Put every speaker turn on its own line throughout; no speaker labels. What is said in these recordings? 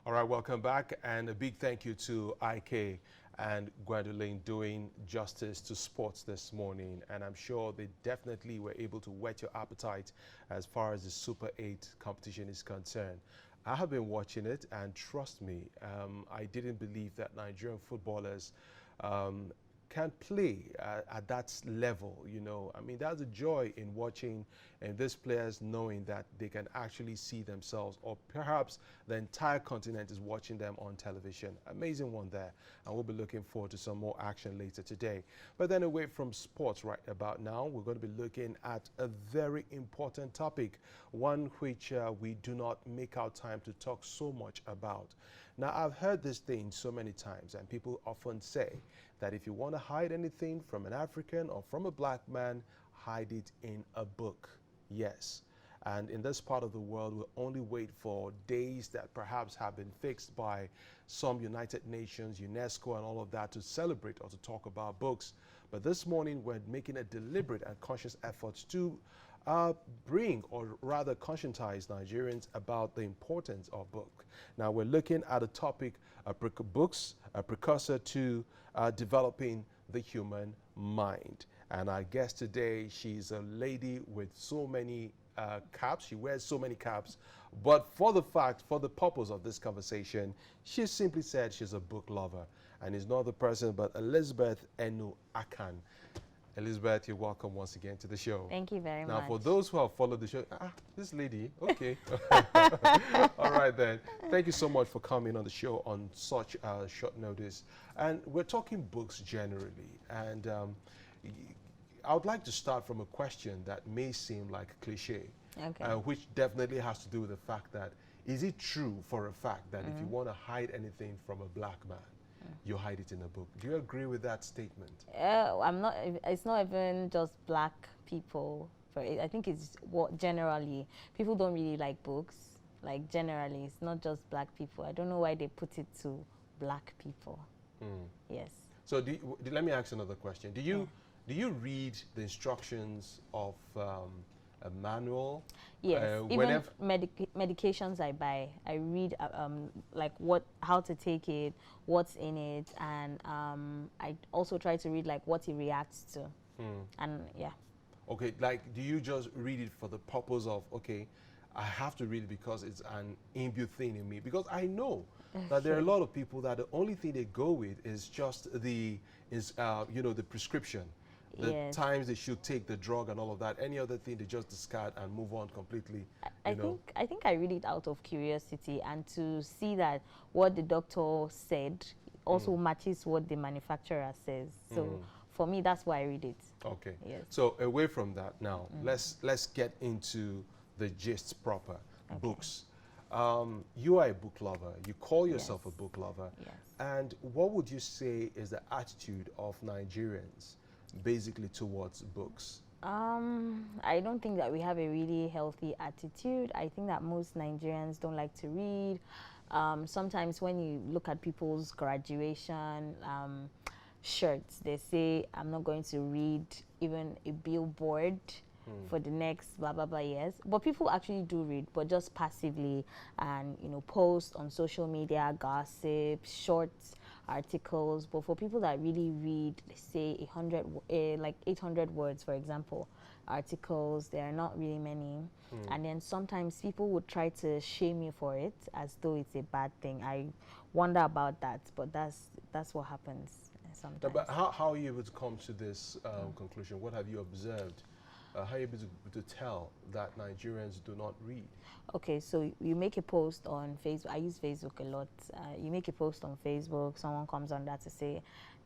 All right, welcome back, and a big thank you to IK and Gwendolyn doing justice to sports this morning. And I'm sure they definitely were able to whet your appetite as far as the Super 8 competition is concerned. I have been watching it, and trust me, I didn't believe that Nigerian footballers can play at that level, you know. I mean, that's a joy in watching and these players knowing that they can actually see themselves, or perhaps the entire continent is watching them on television. Amazing one there. And we'll be looking forward to some more action later today. But then away from sports right about now, we're going to be looking at a very important topic, one which we do not make our time to talk so much about. Now, I've heard this thing so many times, and people often say that if you want to hide anything from an African or from a black man, hide it in a book. Yes. And in this part of the world, we'll only wait for days that perhaps have been fixed by some United Nations, UNESCO, and all of that to celebrate or to talk about books. But this morning, we're making a deliberate and conscious effort to bring, or rather conscientize Nigerians about the importance of book. Now we're looking at a topic, books, a precursor to developing the human mind. And our guest today, she's a lady with so many caps. She wears so many caps. But for the purpose of this conversation, she simply said she's a book lover. And is no other person but Elizabeth Enu Akan. Elizabeth, you're welcome once again to the show.
Thank you very much.
Now, for those who have followed the show, this lady, okay. All right then. Thank you so much for coming on the show on such short notice. And we're talking books generally. And I would like to start from a question that may seem like a cliche,
Okay.
which definitely has to do with the fact that, is it true for a fact that if you want to hide anything from a black man, you hide it in a book? Do you agree with that statement?
I'm not. It's not even just black people. I think it's what generally people don't really like books. Like generally, it's not just black people. I don't know why they put it to black people. Yes.
So let me ask another question. Do you read the instructions of a manual?
Yes, even medications I buy, I read like how to take it, what's in it, and I also try to read like what it reacts to, and yeah.
Okay, like do you just read it for the purpose of, okay, I have to read it because it's an imbued thing in me? Because I know that there are a lot of people that the only thing they go with is just the prescription. The times they should take the drug and all of that. Any other thing they just discard and move on completely.
I think I read it out of curiosity and to see that what the doctor said also matches what the manufacturer says. So for me, that's why I read it.
Okay.
Yes.
So away from that now, let's get into the gist proper.
Okay.
Books. You are a book lover. You call yourself a book lover.
Yes.
And what would you say is the attitude of Nigerians basically towards books?
I don't think that we have a really healthy attitude. I think that most Nigerians don't like to read. Sometimes when you look at people's graduation shirts, they say, I'm not going to read even a billboard for the next blah, blah, blah years. But people actually do read, but just passively, and, post on social media, gossip, shorts, articles. But for people that really read, say 800 words, for example, articles, there are not really many. And then sometimes people would try to shame you for it as though it's a bad thing. I wonder about that, but that's what happens sometimes.
But how are you able to come to this conclusion? What have you observed? How are you able to tell that Nigerians do not read?
Okay, so you make a post on Facebook. I use Facebook a lot. You make a post on Facebook, someone comes on that to say,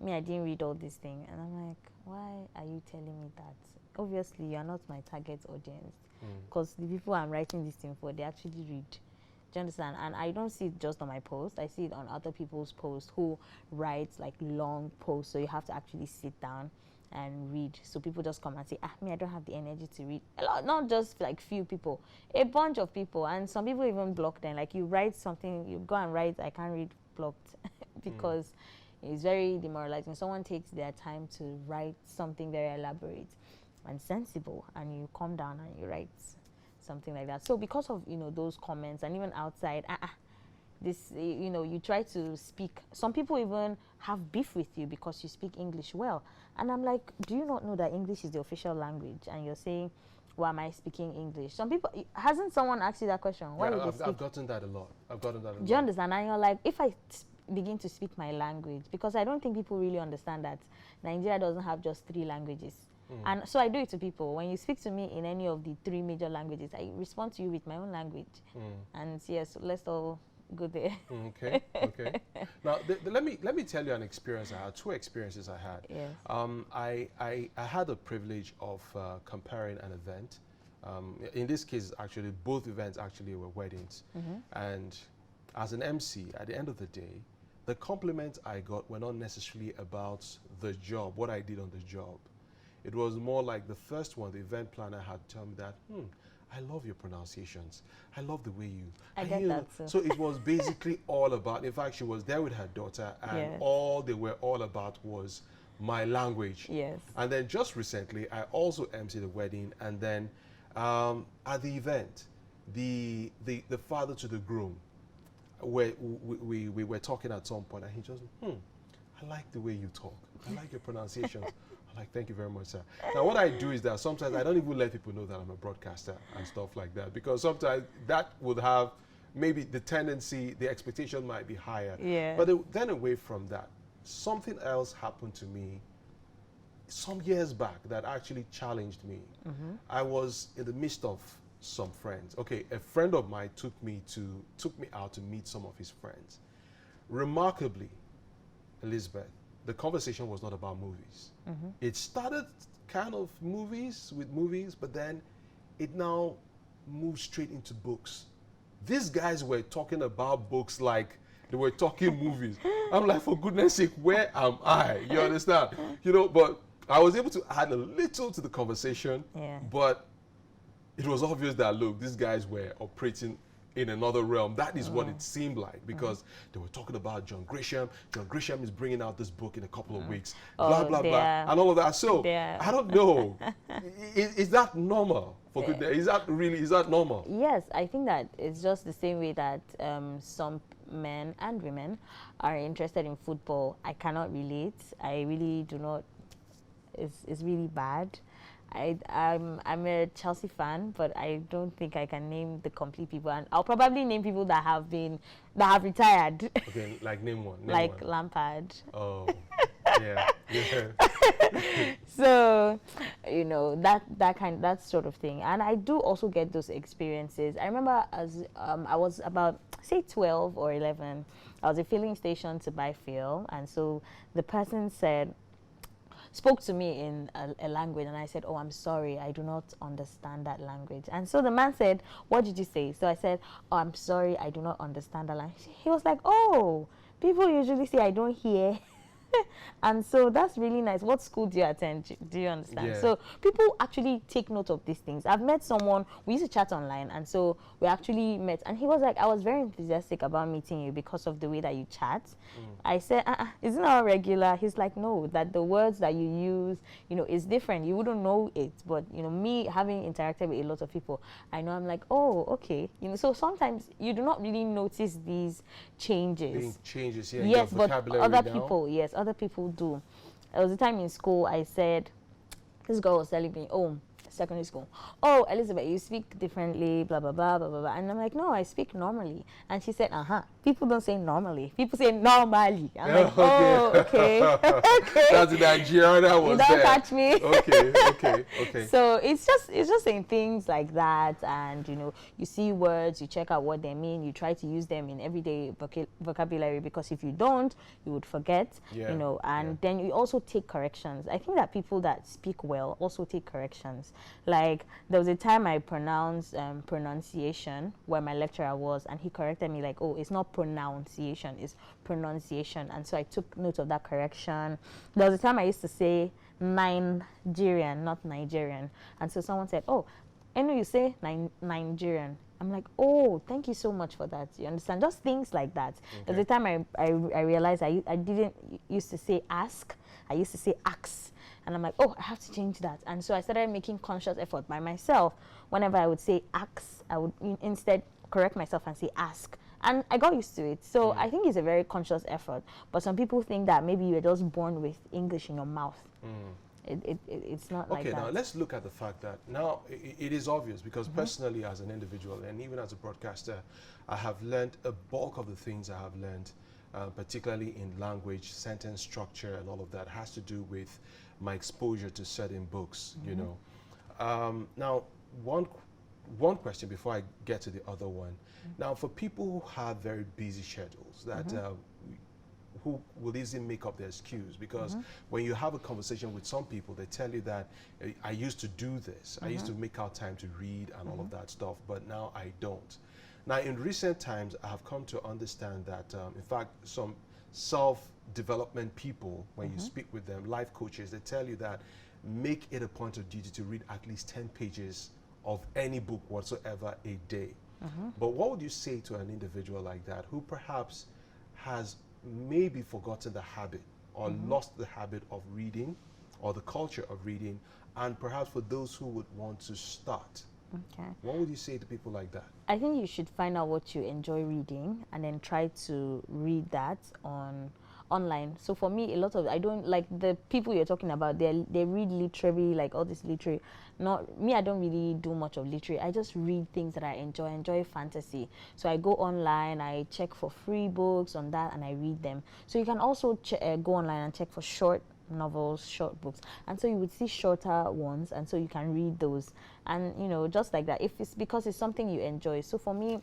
I didn't read all this thing. And I'm like, why are you telling me that? Obviously, you are not my target audience. Because the people I'm writing this thing for, they actually read. Do you understand? And I don't see it just on my post. I see it on other people's posts who write like long posts. So you have to actually sit down and read. So people just come and say, I don't have the energy to read. A lot, not just like few people, a bunch of people. And some people even block them. Like you write something, you go and write, I can't read, blocked. Because it's very demoralizing. Someone takes their time to write something very elaborate and sensible, and you come down and you write something like that. So because of those comments, and even outside, this, you know, you try to speak. Some people even have beef with you because you speak English well. And I'm like, do you not know that English is the official language? And you're saying, why am I speaking English? Some people, hasn't someone asked you that question? Why
Yeah,
would they speak?
I've gotten that a lot. I've gotten that a lot.
Do you understand? And you're like, if I begin to speak my language, because I don't think people really understand that Nigeria doesn't have just 3 languages. And so I do it to people. When you speak to me in any of the 3 major languages, I respond to you with my own language. And yes, let's all go there.
Okay, okay. Now, let me tell you an experience I had. 2 experiences I had.
Yes.
I had the privilege of comparing an event. In this case, actually, both events actually were weddings. And as an MC, at the end of the day, the compliments I got were not necessarily about the job, what I did on the job. It was more like the first one, the event planner had told me that, I love your pronunciations. I love the way you...
I get that too.
So it was basically all about, in fact, she was there with her daughter, and
Yes.
all they were all about was my language.
Yes.
And then just recently, I also emceed a wedding, and then at the event, the father to the groom, where we were talking at some point, and he just, I like the way you talk. I like your pronunciations. I'm like, thank you very much, sir. Now, what I do is that sometimes I don't even let people know that I'm a broadcaster and stuff like that, because sometimes that would have maybe the tendency, the expectation might be higher.
Yeah.
But then away from that, something else happened to me some years back that actually challenged me. I was in the midst of some friends. Okay, a friend of mine took me out to meet some of his friends. Remarkably, Elizabeth, the conversation was not about movies. It started kind of with movies, but then it now moved straight into books. These guys were talking about books like they were talking movies. I'm like, for goodness sake, where am I? You understand? You know, but I was able to add a little to the conversation, but it was obvious that, look, these guys were operating in another realm. That is what it seemed like, because they were talking about John Grisham. John Grisham is bringing out this book in a couple of weeks, blah, blah, blah, and all of that. So, I don't know. Is that normal? For goodness, is that normal?
Yes, I think that it's just the same way that some men and women are interested in football. I cannot relate. I really do not. It's really bad. I'm a Chelsea fan, but I don't think I can name the complete people, and I'll probably name people that have retired.
Okay, like name one.
Like Lampard.
Oh, yeah.
So, you know, that sort of thing, and I do also get those experiences. I remember as I was about, say, 12 or 11, I was at a filling station to buy fuel, and so the person spoke to me in a language, and I said, oh, I'm sorry, I do not understand that language. And so the man said, what did you say? So I said, oh, I'm sorry, I do not understand that language. He was like, oh, people usually say I don't hear. And so that's really nice. What school do you attend? Do you understand?
Yeah.
So people actually take note of these things. I've met someone, we used to chat online, and so we actually met, and he was like, I was very enthusiastic about meeting you because of the way that you chat. I said, isn't that regular? He's like, no, that the words that you use, you know, is different. You wouldn't know it, but, you know, me having interacted with a lot of people, I know, I'm like, oh, okay. You know, so sometimes you do not really notice these changes.
Yeah.
Yes, but other people do. There was a time in school I said, this girl was telling me, oh, secondary school, oh, Elizabeth, you speak differently, blah, blah, blah, blah, blah, blah. And I'm like, no, I speak normally. And she said, people don't say normally. People say normally. I'm like, oh, okay. Okay.
That's in Nigeria, that was
you don't catch me.
Okay.
So it's just saying things like that, and, you know, you see words, you check out what they mean, you try to use them in everyday vocabulary, because if you don't, you would forget, you know, and then you also take corrections. I think that people that speak well also take corrections. Like, there was a time I pronounced pronunciation where my lecturer was, and he corrected me like, oh, it's not pronunciation, it's pronunciation. And so I took note of that correction. There was a time I used to say Nigerian, not Nigerian. And so someone said, oh, I know you say Nigerian. I'm like, oh, thank you so much for that. You understand? Just things like that. Okay. There was a time I realized I didn't used to say ask. I used to say ask. And I'm like, oh, I have to change that. And so I started making conscious effort by myself. Whenever I would say ask, I would instead correct myself and say ask. and I got used to it. So I think it's a very conscious effort. But some people think that maybe you're just born with English in your mouth. It's not like
Okay,
that.
now let's look at the fact that now it is obvious because personally as an individual and even as a broadcaster, I have learned a bulk of the things I have learned, particularly in language, sentence structure and all of that has to do with my exposure to certain books, you know. Now, one question before I get to the other one. Now, for people who have very busy schedules that who will easily make up their excuse because when you have a conversation with some people, they tell you that I used to do this. I used to make out time to read and all of that stuff, but now I don't. Now, in recent times, I have come to understand that, in fact, some self-development people, when you speak with them, life coaches, they tell you that make it a point of duty to read at least 10 pages of any book whatsoever a day. But what would you say to an individual like that who perhaps has maybe forgotten the habit or lost the habit of reading or the culture of reading, and perhaps for those who would want to start?
Okay.
What would you say to people like that?
I think you should find out what you enjoy reading and then try to read that online. So for me, a lot of, I don't like the people you're talking about, they read literary, like all this literary. Not me, I don't really do much of literary. I just read things that I enjoy. I enjoy fantasy. So I go online, I check for free books on that and I read them. So you can also go online and check for short novels, short books, and so you would see shorter ones, and so you can read those, and you know, just like that, if it's because it's something you enjoy. So for me,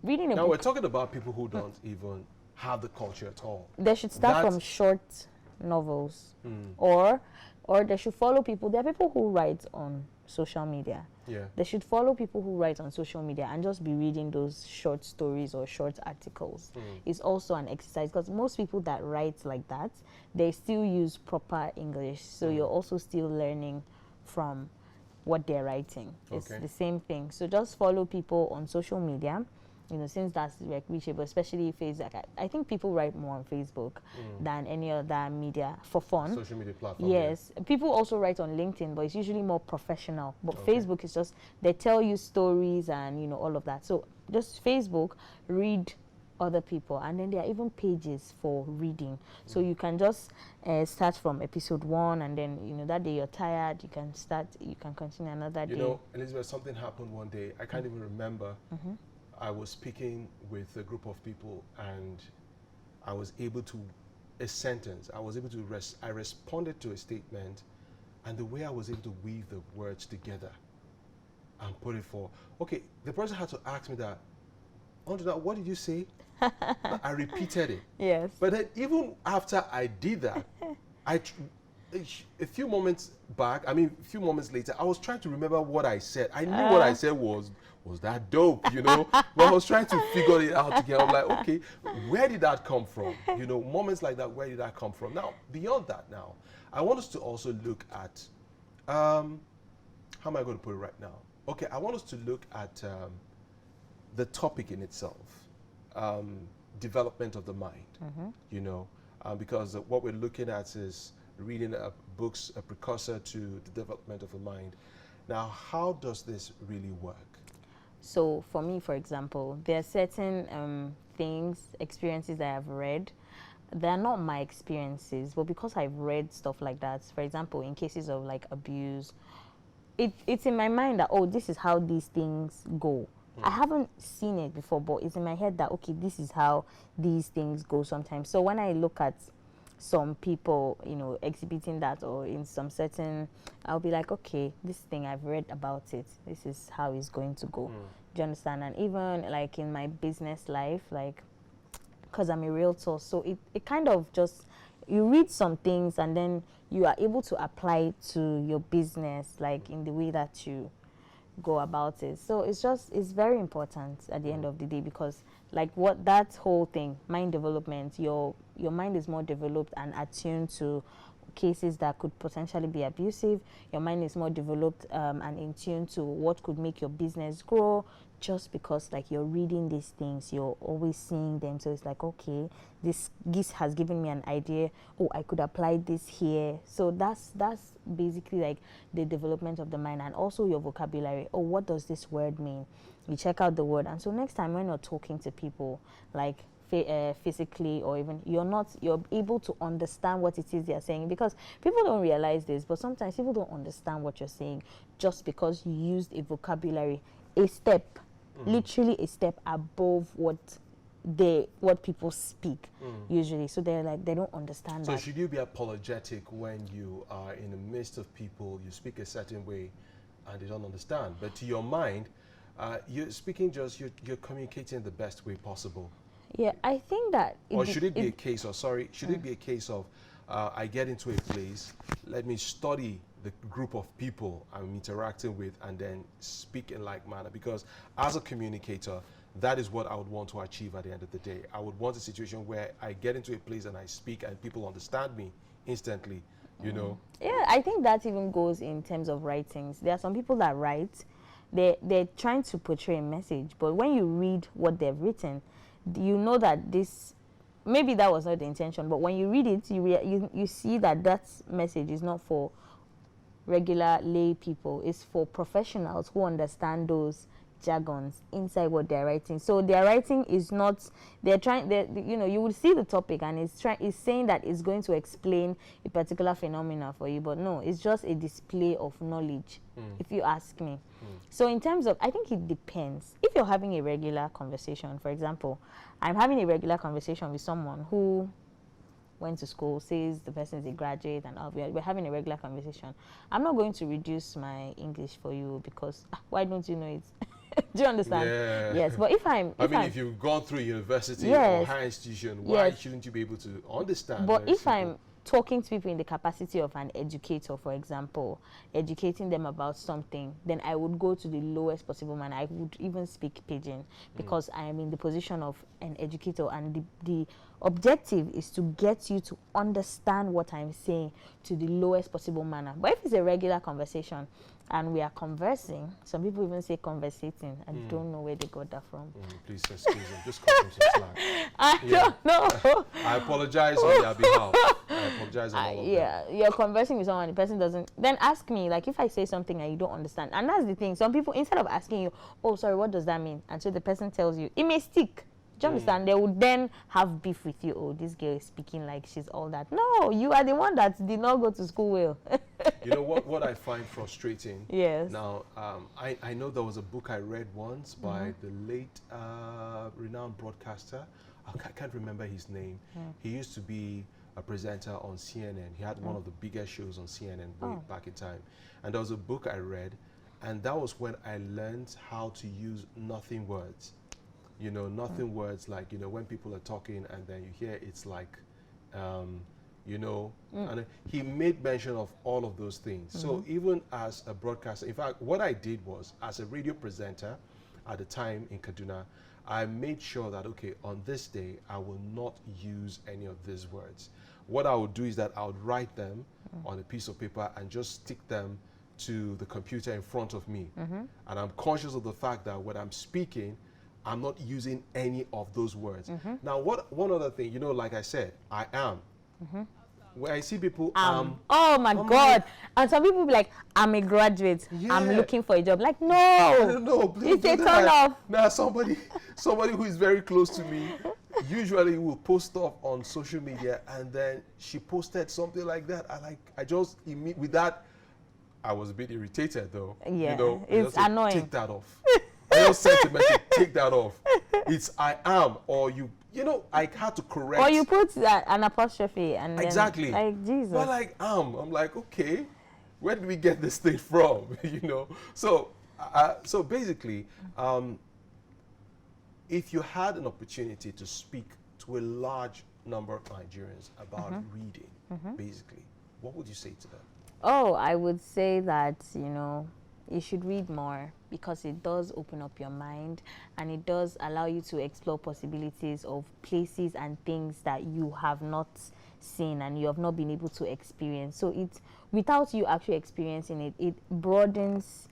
reading a
Now
book,
we're talking about people who don't even have the culture at all.
they should start from short novels, or they should follow people. There are people who write on social media.
Yeah.
They should follow people who write on social media and just be reading those short stories or short articles. It's also an exercise because most people that write like that, they still use proper English. So you're also still learning from what they're writing. It's the same thing. So just follow people on social media, you know, since that's like reachable, especially Facebook. I think people write more on Facebook than any other media for fun.
Social media platform.
Yes, people also write on LinkedIn, but it's usually more professional. But Facebook is just, they tell you stories and, you know, all of that. So just Facebook, read other people, and then there are even pages for reading. So you can just start from episode 1, and then, you know, that day you're tired, you can start, you can continue another day.
You know, Elizabeth, something happened one day. I can't even remember. I was speaking with a group of people, and I was able to, a sentence, I responded to a statement, and the way I was able to weave the words together and put it for, okay, the person had to ask me that, what did you say? I repeated it.
Yes.
But then even after I did that, a few moments later, I was trying to remember what I said. I knew what I said was that dope, you know? But I was trying to figure it out again. I'm like, okay, where did that come from? You know, moments like that, where did that come from? Now, beyond that now, I want us to also look at, how am I going to put it right now? Okay, I want us to look at the topic in itself, development of the mind, you know, because what we're looking at is reading books, a precursor to the development of the mind. Now, how does this really work?
So for me, for example, there are certain experiences that I've read. They're not my experiences, but because I've read stuff like that, for example, in cases of like abuse, it's in my mind that, oh, this is how these things go. I haven't seen it before, but it's in my head that, okay, this is how these things go sometimes. So when I look at some people, you know, exhibiting that, or in some certain, I'll be like, okay, this thing, I've read about it. This is how it's going to go. Do you understand? And even like in my business life, like, because I'm a realtor, so it kind of just, you read some things and then you are able to apply it to your business, like in the way that you go about it. So it's very important at the end of the day, because like what that whole thing, mind development, your mind is more developed and attuned to cases that could potentially be abusive. Your mind is more developed and in tune to what could make your business grow, just because like you're reading these things, you're always seeing them, so it's like, okay, this has given me an idea, oh, I could apply this here. So that's basically like the development of the mind, and also your vocabulary. Oh, what does this word mean? You check out the word, and so next time when you're talking to people, like physically, or even you're able to understand what it is they're saying, because people don't realize this, but sometimes people don't understand what you're saying just because you used a vocabulary, a step, literally a step above what people speak usually. So they're like, they don't understand
So
that.
should you be apologetic when you are in the midst of people, you speak a certain way and they don't understand, but to your mind, you're speaking you're communicating the best way possible?
Yeah, I think that
Or should it be a case of, should it be a case of, I get into a place, let me study the group of people I'm interacting with and then speak in like manner? Because as a communicator, that is what I would want to achieve at the end of the day. I would want a situation where I get into a place and I speak and people understand me instantly, you know?
Yeah, I think that even goes in terms of writings. There are some people that write, they're trying to portray a message, but when you read what they've written, you know that this, maybe that was not the intention, but when you read it, you see that that message is not for regular lay people. It's for professionals who understand those jargons inside what they're writing. So their writing is not, you will see the topic and it's saying that it's going to explain a particular phenomena for you, but no, it's just a display of knowledge, if you ask me. So in terms of, I think it depends. If you're having a regular conversation, for example, I'm having a regular conversation with someone who went to school, says the person is a graduate, and all, we're having a regular conversation. I'm not going to reduce my English for you because why don't you know it? Do you understand?
Yeah.
Yes, but if
you've gone through university
Yes.
or higher institution, why
Yes.
shouldn't you be able to understand?
But
Very
if
simple.
I'm talking to people in the capacity of an educator, for example, educating them about something, then I would go to the lowest possible manner. I would even speak pidgin because I am in the position of an educator, and the objective is to get you to understand what I'm saying to the lowest possible manner. But if it's a regular conversation and we are conversing, some people even say conversating. I don't know where they got that from.
Please excuse him. Just cut him some slack.
I
Yeah.
don't know.
I apologize on their behalf. I apologize on all of them.
Yeah, you're conversing with someone, the person doesn't, then ask me, like, if I say something and you don't understand. And that's the thing, some people, instead of asking you, oh, sorry, what does that mean? And so the person tells you, it may stick. Do you understand? They would then have beef with you. Oh, this girl is speaking like she's all that. No, you are the one that did not go to school well.
You know what I find frustrating?
Yes.
Now, I know there was a book I read once by the late renowned broadcaster. I can't remember his name. He used to be a presenter on CNN. He had one of the biggest shows on CNN way back in time. And there was a book I read, and that was when I learned how to use nothing words. You know, nothing words, like, you know, when people are talking and then you hear it's like, you know, and he made mention of all of those things. So even as a broadcaster, in fact, what I did was, as a radio presenter at the time in Kaduna, I made sure that, okay, on this day, I will not use any of these words. What I would do is that I would write them on a piece of paper and just stick them to the computer in front of me. And I'm conscious of the fact that when I'm speaking, I'm not using any of those words. Now, one other thing, you know, like I said, I am. When I see people,
oh my
I'm
God. And some people be like, I'm a graduate. I'm
Yeah.
looking for a job. Like, no.
no, please
It's
do
a
that.
turn off.
Now, somebody who is very close to me usually will post stuff on social media, and then she posted something like that. I just with that, I was a bit irritated though.
Yeah,
you know, I
it's
just said,
annoying.
Take that off. I just sent a message. Take that off. It's I am, or you know, I had to correct.
Or you put an apostrophe and then,
Exactly.
like, Jesus.
But like I'm like, okay, where did we get this thing from? You know. So basically, if you had an opportunity to speak to a large number of Nigerians about reading, basically, what would you say to them?
Oh, I would say that, you know, you should read more, because it does open up your mind and it does allow you to explore possibilities of places and things that you have not seen and you have not been able to experience. So it's, without you actually experiencing it, it broadens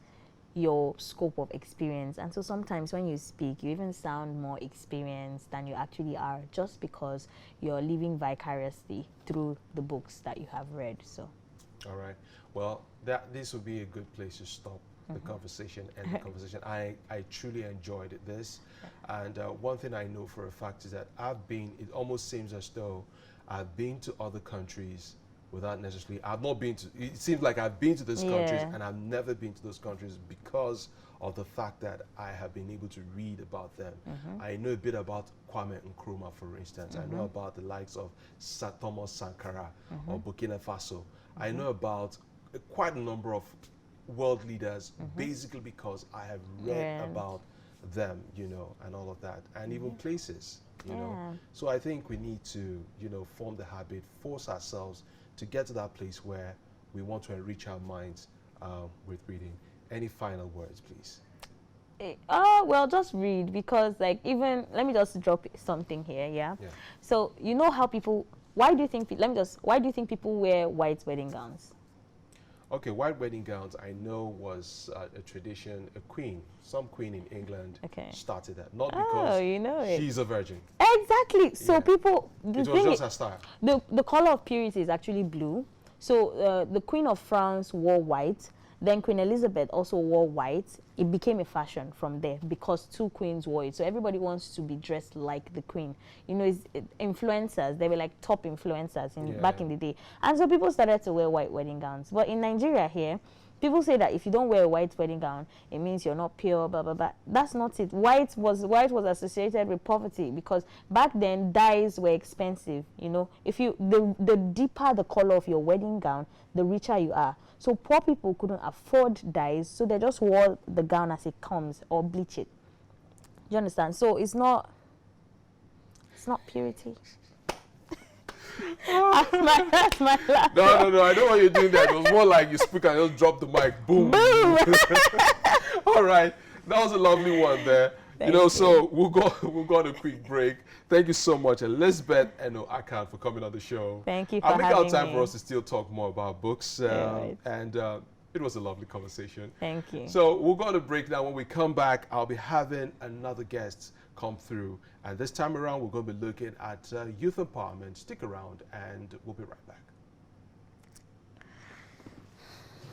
your scope of experience. And so sometimes when you speak, you even sound more experienced than you actually are, just because you're living vicariously through the books that you have read. So
All right. Well, this would be a good place to stop the conversation and the conversation. I truly enjoyed this. And one thing I know for a fact is that it almost seems as though I've been to other countries without necessarily, it seems like I've been to those countries and I've never been to those countries because of the fact that I have been able to read about them. I know a bit about Kwame Nkrumah, for instance. I know about the likes of Thomas Sankara or Burkina Faso. I know about quite a number of world leaders basically because I have read about them, and all of that, and even places, you know. So I think we need to, form the habit, force ourselves to get to that place where we want to enrich our minds with reading. Any final words, please?
Well, just read, because let me just drop something here. Yeah. So you know how why do you think people wear white wedding gowns?
Okay, white wedding gowns, I know, was a tradition. Some queen in England started that, not because she's a virgin.
Exactly. So people,
it was just her style.
The color of purity is actually blue. So the Queen of France wore white. Then Queen Elizabeth also wore white. It became a fashion from there because two queens wore it. So everybody wants to be dressed like the queen. It's influencers. They were like top influencers back in the day. And so people started to wear white wedding gowns. But in Nigeria here, people say that if you don't wear a white wedding gown, it means you're not pure, blah, blah, blah. That's not it. White was associated with poverty because back then dyes were expensive. If the deeper the color of your wedding gown, the richer you are. So poor people couldn't afford dyes, so they just wore the gown as it comes or bleach it. Do you understand? So it's not purity. That's my laugh.
No, I know what you're doing there. It was more like you speak and just drop the mic. Boom. All right. That was a lovely one there.
Thank you.
So we'll go on a quick break. Thank you so much, Elizabeth Eno Akan, for coming on the show.
Thank you for
having me. I'll make out time
me.
for us to still talk more about books.
Right.
And it was a lovely conversation.
Thank you.
So we'll go on a break now. When we come back, I'll be having another guest come through. And this time around, we're going to be looking at youth empowerment. Stick around and we'll be right back.